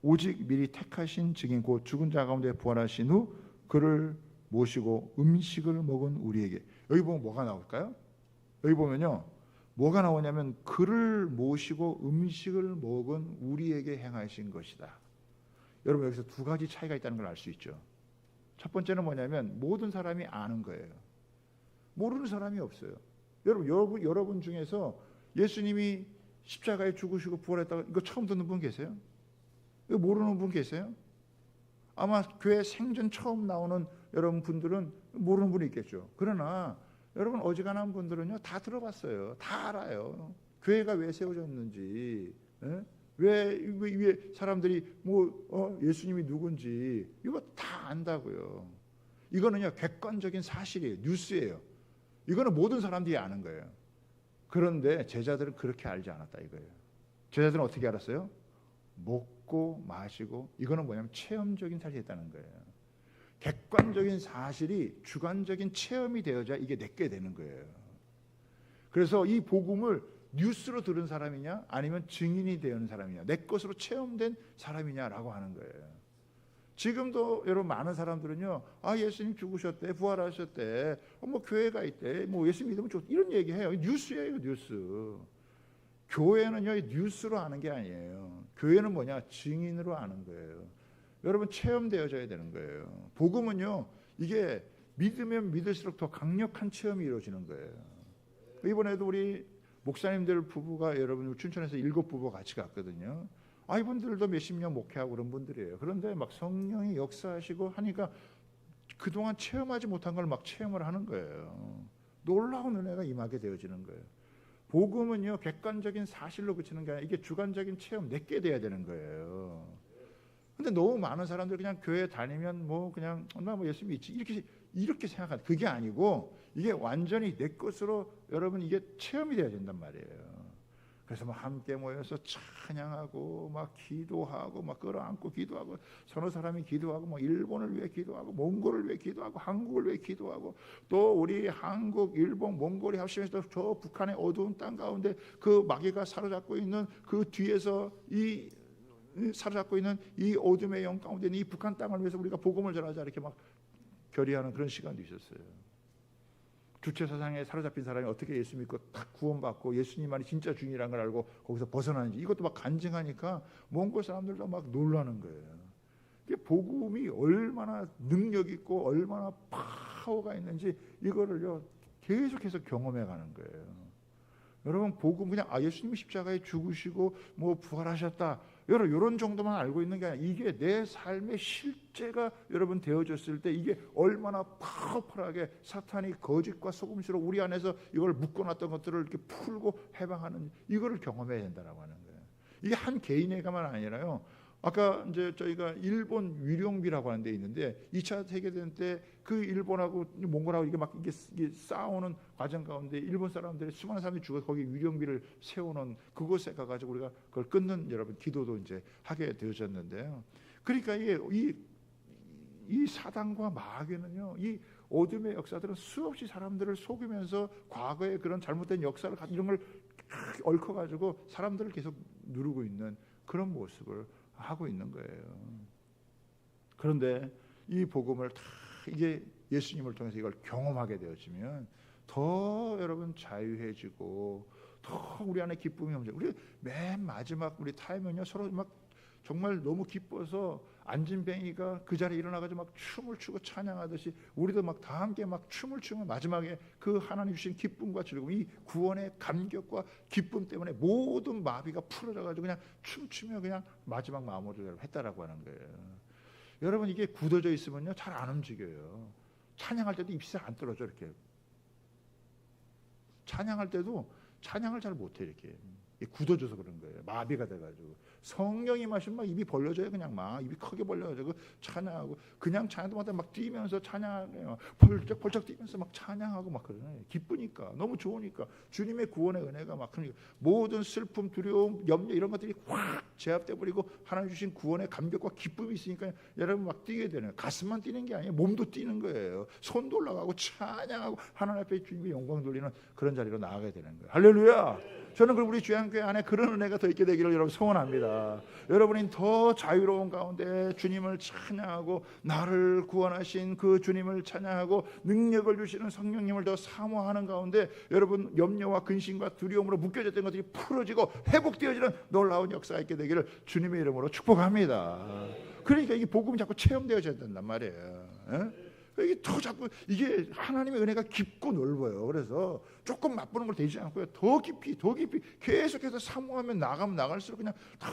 A: 오직 미리 택하신 증인 곧 죽은 자 가운데 부활하신 후 그를 모시고 음식을 먹은 우리에게. 여기 보면 뭐가 나올까요? 여기 보면요, 뭐가 나오냐면 그를 모시고 음식을 먹은 우리에게 행하신 것이다. 여러분 여기서 두 가지 차이가 있다는 걸 알 수 있죠. 첫 번째는 뭐냐면 모든 사람이 아는 거예요. 모르는 사람이 없어요. 여러분 중에서 예수님이 십자가에 죽으시고 부활했다고 이거 처음 듣는 분 계세요? 이거 모르는 분 계세요? 아마 교회 생전 처음 나오는 여러분 분들은 모르는 분이 있겠죠. 그러나 여러분 어지간한 분들은요 다 들어봤어요. 다 알아요. 교회가 왜 세워졌는지, 왜 사람들이 예수님이 누군지 이거 다 안다고요. 이거는요 객관적인 사실이에요. 뉴스예요. 이거는 모든 사람들이 아는 거예요. 그런데 제자들은 그렇게 알지 않았다 이거예요. 제자들은 어떻게 알았어요? 먹고 마시고, 이거는 뭐냐면 체험적인 사실이었다는 거예요. 객관적인 사실이 주관적인 체험이 되어야 이게 내게 되는 거예요. 그래서 이 복음을 뉴스로 들은 사람이냐 아니면 증인이 되는 사람이냐, 내 것으로 체험된 사람이냐라고 하는 거예요. 지금도 여러분 많은 사람들은요, 예수님 죽으셨대, 부활하셨대, 교회가 있대, 예수 믿으면 좋, 이런 얘기해요. 뉴스예요, 뉴스. 교회는요 뉴스로 아는 게 아니에요. 교회는 뭐냐, 증인으로 아는 거예요. 여러분 체험되어져야 되는 거예요. 복음은요 이게 믿으면 믿을수록 더 강력한 체험이 이루어지는 거예요. 이번에도 우리 목사님들 부부가 여러분 춘천에서 7부부 같이 갔거든요. 이분들도 몇십 년 목회하고 그런 분들이에요. 그런데 막 성령이 역사하시고 하니까 그동안 체험하지 못한 걸 막 체험을 하는 거예요. 놀라운 은혜가 임하게 되어지는 거예요. 복음은요 객관적인 사실로 그치는 게 아니라 이게 주관적인 체험, 내게 돼야 되는 거예요. 근데 너무 많은 사람들이 그냥 교회 다니면 그냥 나 예수 믿지 이렇게 생각하는, 그게 아니고 이게 완전히 내 것으로 여러분 이게 체험이 돼야 된단 말이에요. 그래서 함께 모여서 찬양하고 기도하고 끌어안고 기도하고, 서너 사람이 기도하고 일본을 위해 기도하고 몽골을 위해 기도하고 한국을 위해 기도하고, 또 우리 한국, 일본, 몽골이 합심해서 저 북한의 어두운 땅 가운데 그 마귀가 사로잡고 있는 그 뒤에서 사로잡고 있는 이 어둠의 영 가운데 있는 이 북한 땅을 위해서 우리가 복음을 전하자, 이렇게 결의하는 그런 시간도 있었어요. 주체사상에 사로잡힌 사람이 어떻게 예수 믿고 딱 구원받고 예수님만이 진짜 주인이라는 걸 알고 거기서 벗어나는지, 이것도 간증하니까 몽골 사람들도 놀라는 거예요. 이게 복음이 얼마나 능력 있고 얼마나 파워가 있는지 이거를요 계속해서 경험해 가는 거예요. 여러분 복음 그냥 예수님이 십자가에 죽으시고 부활하셨다, 이런 정도만 알고 있는 게 아니라 이게 내 삶의 실제가 여러분 되어졌을 때 이게 얼마나 파워풀하게 사탄이 거짓과 속임수로 우리 안에서 이걸 묶어놨던 것들을 이렇게 풀고 해방하는, 이거를 경험해야 된다라고 하는 거예요. 이게 한 개인에게만 아니라요. 아까 이제 저희가 일본 위령비라고 하는 데 있는데 2차 세계대전 때 그 일본하고 몽골하고 이게 싸우는 과정 가운데 일본 사람들이 수많은 사람들이 죽어서 거기 위령비를 세우는 그곳에 가가지고 우리가 그걸 끊는 여러분 기도도 이제 하게 되어졌는데요. 그러니까 이 사단과 마귀는요, 이 어둠의 역사들은 수없이 사람들을 속이면서 과거의 그런 잘못된 역사를 이런 걸 얽혀가지고 사람들을 계속 누르고 있는 그런 모습을 하고 있는 거예요. 그런데 이 복음을 다 이게 예수님을 통해서 이걸 경험하게 되어지면 더 여러분 자유해지고 더 우리 안에 기쁨이 넘쳐. 우리 맨 마지막 우리 타임은요 서로 정말 너무 기뻐서 안진뱅이가 그 자리에 일어나가지고 막 춤을 추고 찬양하듯이 우리도 막 다 함께 막 춤을 추면 마지막에 그 하나님 주신 기쁨과 즐거움, 이 구원의 감격과 기쁨 때문에 모든 마비가 풀어져가지고 그냥 춤추며 그냥 마지막 마무리를 했다라고 하는 거예요. 여러분, 이게 굳어져 있으면요 잘 안 움직여요. 찬양할 때도 입이 안 떨어져. 이렇게 찬양할 때도 찬양을 잘 못해. 이렇게 굳어져서 그런 거예요. 마비가 돼가지고. 성령이 마시면 막 입이 벌려져요. 그냥 막 입이 크게 벌려가지고 찬양하고, 그냥 찬양도 막 뛰면서 찬양해요. 벌쩍벌쩍 뛰면서 막 찬양하고 막 그러잖아요. 기쁘니까, 너무 좋으니까, 주님의 구원의 은혜가 막, 그러니까 모든 슬픔, 두려움, 염려 이런 것들이 확 제압돼 버리고 하나님 주신 구원의 감격과 기쁨이 있으니까 여러분 막 뛰게 되는, 가슴만 뛰는 게 아니에요. 몸도 뛰는 거예요. 손도 올라가고 찬양하고 하나님 앞에 주님의 영광 돌리는 그런 자리로 나아가게 되는 거예요. 할렐루야. 저는 우리 주양교회 안에 그런 은혜가 더 있게 되기를 여러분 소원합니다. 여러분이 더 자유로운 가운데 주님을 찬양하고, 나를 구원하신 그 주님을 찬양하고, 능력을 주시는 성령님을 더 사모하는 가운데 여러분 염려와 근심과 두려움으로 묶여졌던 것들이 풀어지고 회복되어지는 놀라운 역사가 있게 되기를 주님의 이름으로 축복합니다. 그러니까 이게 복음이 자꾸 체험되어져야 된단 말이에요. 에? 이게 더 자꾸, 이게 하나님의 은혜가 깊고 넓어요. 그래서 조금 맛보는 걸 되지 않고요, 더 깊이 계속해서 사모하면 나가면 나갈수록 그냥 더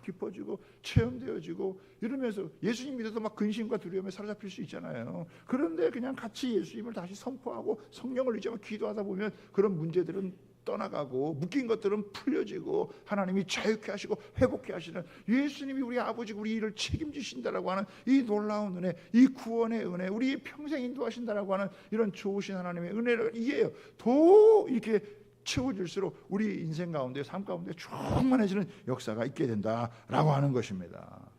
A: 깊어지고 체험되어지고 이러면서, 예수님 믿어도 막 근심과 두려움에 사로잡힐 수 있잖아요. 그런데 그냥 같이 예수님을 다시 선포하고 성령을 의지하며 기도하다 보면 그런 문제들은 떠나가고 묶인 것들은 풀려지고 하나님이 자유케 하시고 회복케 하시는, 예수님이 우리 아버지고 우리 일을 책임지신다라고 하는 이 놀라운 은혜, 이 구원의 은혜, 우리 평생 인도하신다라고 하는 이런 좋으신 하나님의 은혜를, 이게 더 이렇게 채워질수록 우리 인생 가운데, 삶 가운데 충만해지는 역사가 있게 된다라고 하는 것입니다.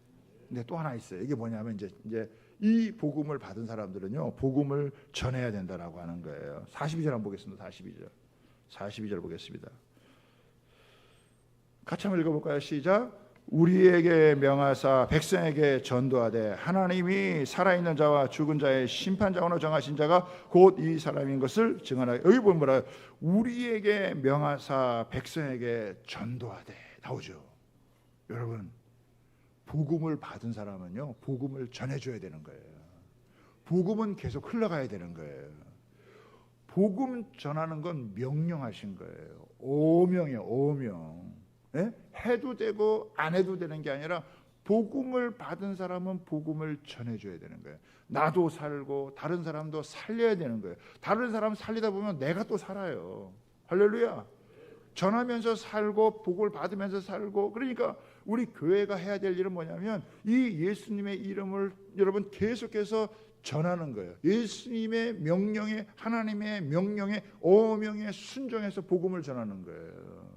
A: 근데 또 하나 있어요. 이게 뭐냐면 이제 이 복음을 받은 사람들은요, 복음을 전해야 된다라고 하는 거예요. 42절 한번 보겠습니다. 42절 보겠습니다. 같이 한번 읽어볼까요? 시작. 우리에게 명하사 백성에게 전도하되 하나님이 살아있는 자와 죽은 자의 심판장으로 정하신 자가 곧 이 사람인 것을 증언하여. 여기 보면 뭐라요? 우리에게 명하사 백성에게 전도하되 나오죠. 여러분, 복음을 받은 사람은요, 복음을 전해줘야 되는 거예요. 복음은 계속 흘러가야 되는 거예요. 복음 전하는 건 명령하신 거예요. 오명이에요. 오명. 예? 해도 되고 안 해도 되는 게 아니라 복음을 받은 사람은 복음을 전해줘야 되는 거예요. 나도 살고 다른 사람도 살려야 되는 거예요. 다른 사람 살리다 보면 내가 또 살아요. 할렐루야. 전하면서 살고 복을 받으면서 살고. 그러니까 우리 교회가 해야 될 일은 뭐냐면 이 예수님의 이름을 여러분 계속해서 전하는 거예요. 예수님의 명령에, 하나님의 명령에, 어명에 순종해서 복음을 전하는 거예요.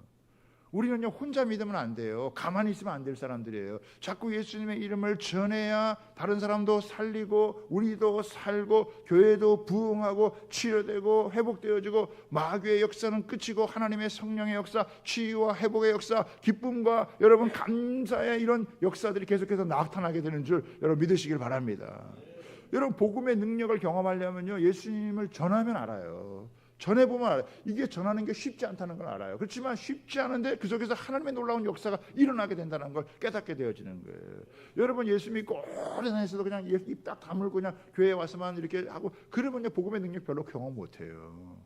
A: 우리는요, 혼자 믿으면 안 돼요. 가만히 있으면 안 될 사람들이에요. 자꾸 예수님의 이름을 전해야 다른 사람도 살리고 우리도 살고 교회도 부흥하고 치료되고 회복되어지고, 마귀의 역사는 끝이고 하나님의 성령의 역사, 치유와 회복의 역사, 기쁨과 여러분 감사의 이런 역사들이 계속해서 나타나게 되는 줄 여러분 믿으시길 바랍니다. 여러분, 복음의 능력을 경험하려면요, 예수님을 전하면 알아요. 전해보면 알아요. 이게 전하는 게 쉽지 않다는 걸 알아요. 그렇지만 쉽지 않은데 그 속에서 하나님의 놀라운 역사가 일어나게 된다는 걸 깨닫게 되어지는 거예요. 여러분, 예수 믿고 오랜 해서도 그냥 입 딱 다물고 그냥 교회에 와서만 이렇게 하고 그러면요, 복음의 능력 별로 경험 못해요.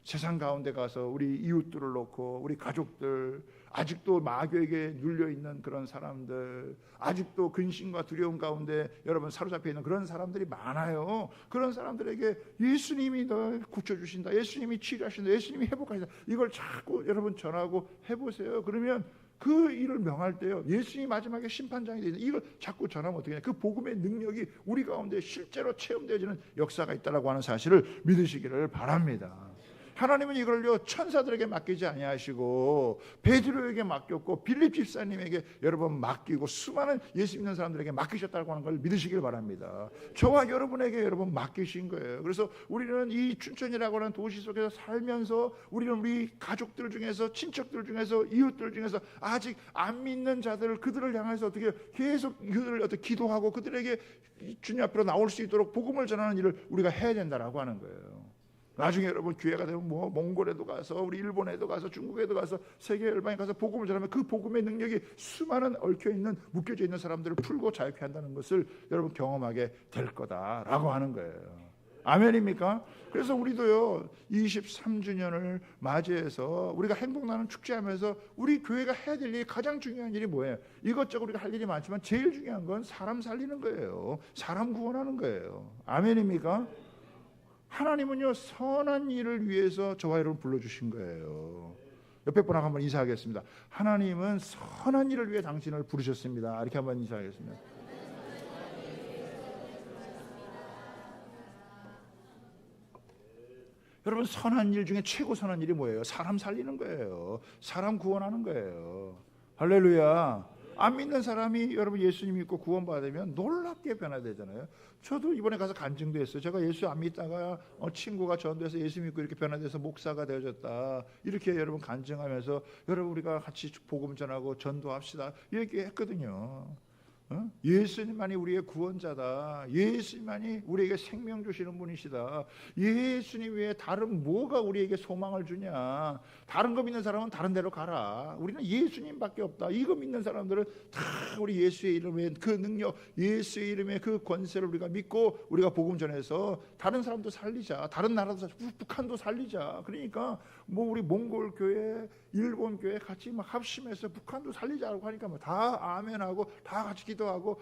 A: 세상 가운데 가서 우리 이웃들을 놓고, 우리 가족들, 아직도 마귀에게 눌려있는 그런 사람들, 아직도 근심과 두려움 가운데 여러분 사로잡혀 있는 그런 사람들이 많아요. 그런 사람들에게 예수님이 너 고쳐주신다, 예수님이 치료하신다, 예수님이 회복하신다, 이걸 자꾸 여러분 전하고 해보세요. 그러면 그 일을 명할 때요, 예수님이 마지막에 심판장이 되는 이걸 자꾸 전하면 어떻게 해요? 그 복음의 능력이 우리 가운데 실제로 체험되어지는 역사가 있다라고 하는 사실을 믿으시기를 바랍니다. 하나님은 이걸요, 천사들에게 맡기지 아니하시고 베드로에게 맡겼고 빌립 집사님에게 여러분 맡기고 수많은 예수 믿는 사람들에게 맡기셨다고 하는 걸 믿으시길 바랍니다. 저와 여러분에게 여러분 맡기신 거예요. 그래서 우리는 이 춘천이라고 하는 도시 속에서 살면서 우리는 우리 가족들 중에서, 친척들 중에서, 이웃들 중에서 아직 안 믿는 자들, 그들을 향해서 어떻게 계속 그들을 어떻게 기도하고 그들에게 주님 앞으로 나올 수 있도록 복음을 전하는 일을 우리가 해야 된다라고 하는 거예요. 나중에 여러분 기회가 되면 뭐 몽골에도 가서 우리 일본에도 가서 중국에도 가서 세계 열방에 가서 복음을 전하면 그 복음의 능력이 수많은 얽혀 있는 묶여져 있는 사람들을 풀고 자유케 한다는 것을 여러분 경험하게 될 거다라고 하는 거예요. 아멘입니까? 그래서 우리도요 23주년을 맞이해서 우리가 행복나는 축제하면서 우리 교회가 해야 될 일이 가장 중요한 일이 뭐예요? 이것저것 우리가 할 일이 많지만 제일 중요한 건 사람 살리는 거예요. 사람 구원하는 거예요. 아멘입니까? 하나님은요 선한 일을 위해서 저와 여러분 불러주신 거예요. 옆에 분하고 한번 인사하겠습니다. 하나님은 선한 일을 위해 당신을 부르셨습니다. 이렇게 한번 인사하겠습니다. 여러분 선한 일 중에 최고 선한 일이 뭐예요? 사람 살리는 거예요. 사람 구원하는 거예요. 할렐루야. 안 믿는 사람이 여러분 예수님 믿고 구원받으면 놀랍게 변화되잖아요. 저도 이번에 가서 간증도 했어요. 제가 예수 안 믿다가 친구가 전도해서 예수 믿고 이렇게 변화돼서 목사가 되어졌다. 이렇게 여러분 간증하면서 여러분 우리가 같이 복음 전하고 전도합시다. 이렇게 했거든요. 예수님만이 우리의 구원자다. 예수님만이 우리에게 생명 주시는 분이시다. 예수님 외에 다른 뭐가 우리에게 소망을 주냐. 다른 거 믿는 사람은 다른 데로 가라. 우리는 예수님밖에 없다. 이거 믿는 사람들은 다 우리 예수의 이름의 그 능력, 예수의 이름의 그 권세를 우리가 믿고 우리가 복음 전해서 다른 사람도 살리자. 다른 나라도 북한도 살리자. 그러니까 뭐 우리 몽골 교회, 일본 교회 같이 막 합심해서 북한도 살리자고 하니까 뭐 다 아멘하고 다 같이 기도하고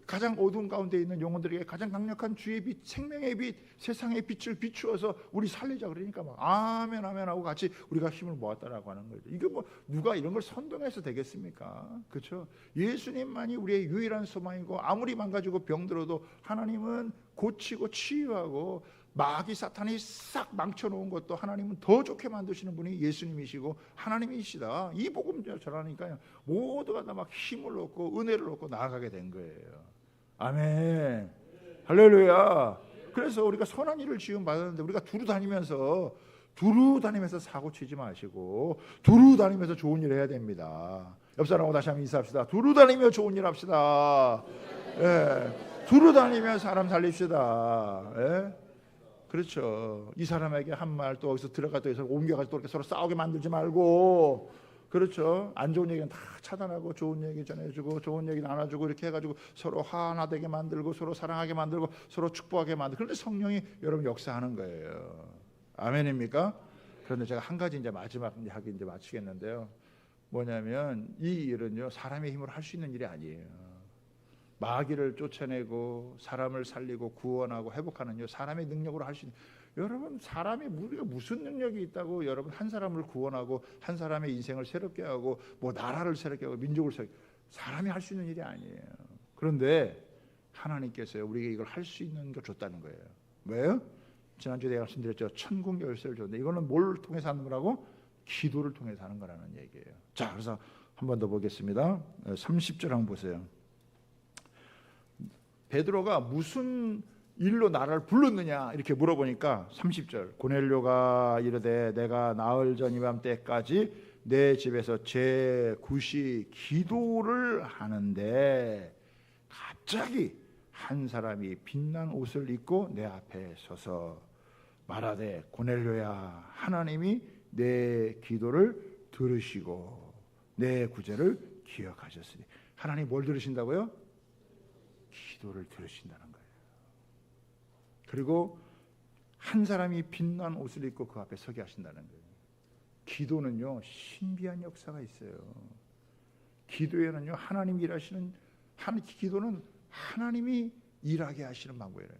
A: 가장 어두운 가운데 있는 영혼들에게 가장 강력한 주의 빛, 생명의 빛, 세상의 빛을 비추어서 우리 살리자 그러니까 막 아멘 아멘하고 같이 우리가 힘을 모았다라고 하는 거죠. 이게 뭐 누가 이런 걸 선동해서 되겠습니까? 그렇죠? 예수님만이 우리의 유일한 소망이고 아무리 망가지고 병들어도 하나님은 고치고 치유하고 마귀 사탄이 싹 망쳐놓은 것도 하나님은 더 좋게 만드시는 분이 예수님이시고 하나님이시다. 이 복음 전하니까요 모두가 다 막 힘을 얻고 은혜를 얻고 나아가게 된 거예요. 아멘 할렐루야. 그래서 우리가 선한 일을 지금 받았는데 우리가 두루 다니면서 사고 치지 마시고 두루 다니면서 좋은 일 해야 됩니다. 옆 사람하고 다시 한번 인사합시다. 두루 다니며 좋은 일 합시다. 예. 두루 다니며 사람 살립시다. 예. 그렇죠. 이 사람에게 한 말 또 여기서 들어가서 옮겨가서 또 이렇게 서로 싸우게 만들지 말고, 그렇죠. 안 좋은 얘기는 다 차단하고 좋은 얘기 전해주고 좋은 얘기 나눠주고 이렇게 해가지고 서로 하나 되게 만들고 서로 사랑하게 만들고 서로 축복하게 만들고. 그런데 성령이 여러분 역사하는 거예요. 아멘입니까? 그런데 제가 한 가지 이제 마지막 하기 이제 마치겠는데요. 뭐냐면 이 일은요 사람의 힘으로 할 수 있는 일이 아니에요. 마귀를 쫓아내고 사람을 살리고 구원하고 회복하는 사람의 능력으로 할 수 있는. 여러분 사람이 우리가 무슨 능력이 있다고 여러분 한 사람을 구원하고 한 사람의 인생을 새롭게 하고 뭐 나라를 새롭게 하고 민족을 새롭게, 사람이 할 수 있는 일이 아니에요. 그런데 하나님께서 우리에게 이걸 할 수 있는 걸 줬다는 거예요. 왜요? 지난주에 내가 말씀드렸죠. 천국 열쇠를 줬는데 이거는 뭘 통해서 하는 거라고? 기도를 통해서 하는 거라는 얘기예요. 자, 그래서 한 번 더 보겠습니다. 30절 한번 보세요. 베드로가 무슨 일로 나를 불렀느냐 이렇게 물어보니까 30절 고넬료가 이르되 내가 나흘 전 이맘때까지 내 집에서 제9시 기도를 하는데 갑자기 한 사람이 빛난 옷을 입고 내 앞에 서서 말하되 고넬료야 하나님이 내 기도를 들으시고 내 구제를 기억하셨으니. 하나님 뭘 들으신다고요? 기도를 들으신다는 거예요. 그리고 한 사람이 빛난 옷을 입고 그 앞에 서게 하신다는 거예요. 기도는요 신비한 역사가 있어요. 기도에는요 하나님이 일하시는 기도는 하나님이 일하게 하시는 방법이에요.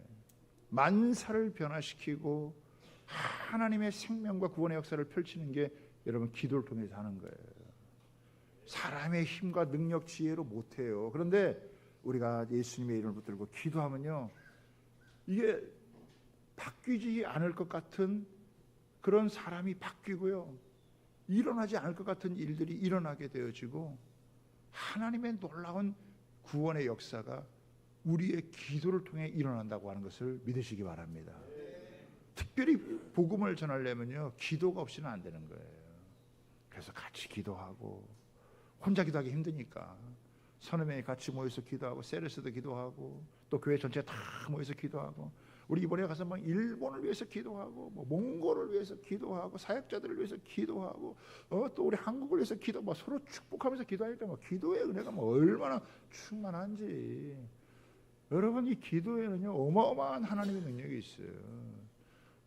A: 만사를 변화시키고 하나님의 생명과 구원의 역사를 펼치는 게 여러분 기도를 통해서 하는 거예요. 사람의 힘과 능력 지혜로 못해요. 그런데 우리가 예수님의 이름을 붙들고 기도하면요 이게 바뀌지 않을 것 같은 그런 사람이 바뀌고요 일어나지 않을 것 같은 일들이 일어나게 되어지고 하나님의 놀라운 구원의 역사가 우리의 기도를 통해 일어난다고 하는 것을 믿으시기 바랍니다. 특별히 복음을 전하려면요 기도가 없이는 안 되는 거예요. 그래서 같이 기도하고, 혼자 기도하기 힘드니까 서너 명이 같이 모여서 기도하고, 세레스도 기도하고, 또 교회 전체 다 모여서 기도하고, 우리 이번에 가서 막 일본을 위해서 기도하고 뭐 몽골을 위해서 기도하고 사역자들을 위해서 기도하고 또 우리 한국을 위해서 뭐 서로 축복하면서 기도하니까 뭐 기도의 은혜가 뭐 얼마나 충만한지. 여러분, 이 기도에는요 어마어마한 하나님의 능력이 있어요.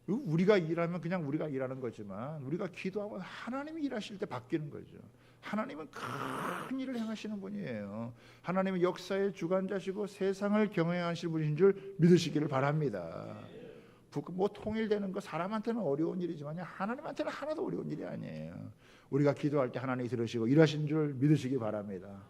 A: 우리가 일하면 그냥 우리가 일하는 거지만 우리가 기도하면 하나님이 일하실 때 바뀌는 거죠. 하나님은 큰 일을 행하시는 분이에요. 하나님은 역사의 주관자시고 세상을 경영하실 분인 줄 믿으시기를 바랍니다. 뭐 통일되는 거 사람한테는 어려운 일이지만 하나님한테는 하나도 어려운 일이 아니에요. 우리가 기도할 때 하나님이 들으시고 일하신 줄 믿으시기 바랍니다.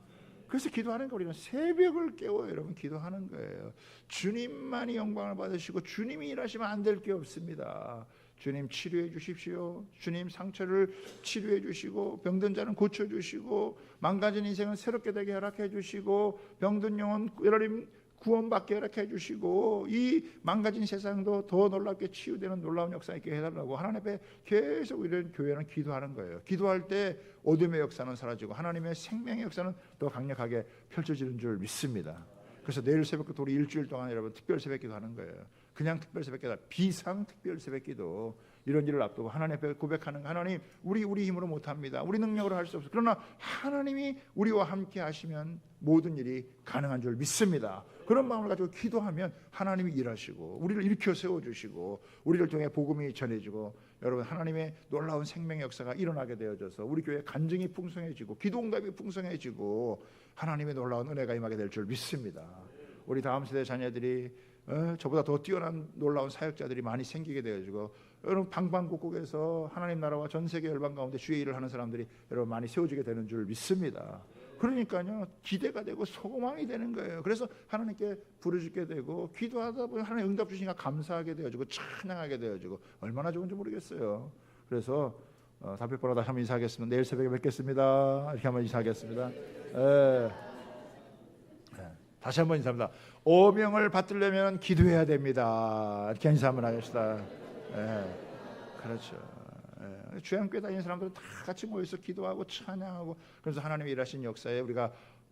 A: 그래서 기도하는 거, 우리는 새벽을 깨워 여러분 기도하는 거예요. 주님만이 영광을 받으시고 주님이 일하시면 안 될 게 없습니다. 주님 치료해 주십시오. 주님 상처를 치료해 주시고 병든 자는 고쳐 주시고 망가진 인생은 새롭게 되게 허락해 주시고 병든 영혼 여러분 구원받게 허락해 주시고 이 망가진 세상도 더 놀랍게 치유되는 놀라운 역사 있게 해달라고 하나님 앞에 계속 이런 교회는 기도하는 거예요. 기도할 때 어둠의 역사는 사라지고 하나님의 생명의 역사는 더 강력하게 펼쳐지는 줄 믿습니다. 그래서 내일 새벽부터 우리 일주일 동안 여러분 특별 새벽기도 하는 거예요. 그냥 특별 새벽기도 비상 특별 새벽기도 이런 일을 앞두고 하나님 앞에 고백하는 거. 하나님 우리 힘으로 못합니다. 우리 능력으로 할 수 없어. 그러나 하나님이 우리와 함께 하시면 모든 일이 가능한 줄 믿습니다. 그런 마음을 가지고 기도하면 하나님이 일하시고 우리를 일으켜 세워주시고 우리를 통해 복음이 전해지고 여러분 하나님의 놀라운 생명의 역사가 일어나게 되어져서 우리 교회 간증이 풍성해지고 기도 응답이 풍성해지고 하나님의 놀라운 은혜가 임하게 될 줄 믿습니다. 우리 다음 세대 자녀들이 저보다 더 뛰어난 놀라운 사역자들이 많이 생기게 되어지고 여러분 방방곡곡에서 하나님 나라와 전 세계 열방 가운데 주의 일을 하는 사람들이 여러분 많이 세워지게 되는 줄 믿습니다. 그러니까요 기대가 되고 소망이 되는 거예요. 그래서 하나님께 부르짖게 되고 기도하다 보면 하나님 응답 주시니까 감사하게 되어지고 찬양하게 되어지고 얼마나 좋은지 모르겠어요. 그래서 답변보다 다시 한번 인사하겠습니다. 내일 새벽에 뵙겠습니다. 이렇게 한번 인사하겠습니다. 다시 한번 인사합니다. 오명을 받으려면 기도해야 됩니다. 이렇게 인사 한번 하겠습니다. 그렇죠. 주양교회 다니는 사람들은 다 같이 모여서 기도하고 찬양하고 그래서 하나님이 일하신 역사에 우리가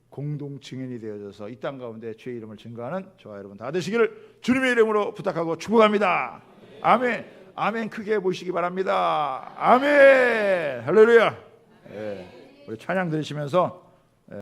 A: 공동 증인이 되어져서 이 땅 가운데 주의 이름을 증거하는 저와 여러분 다 되시기를 주님의 이름으로 부탁하고 축복합니다. 아멘. 아멘. 크게 보시기 바랍니다. 아멘. 할렐루야. 우리 찬양 들으시면서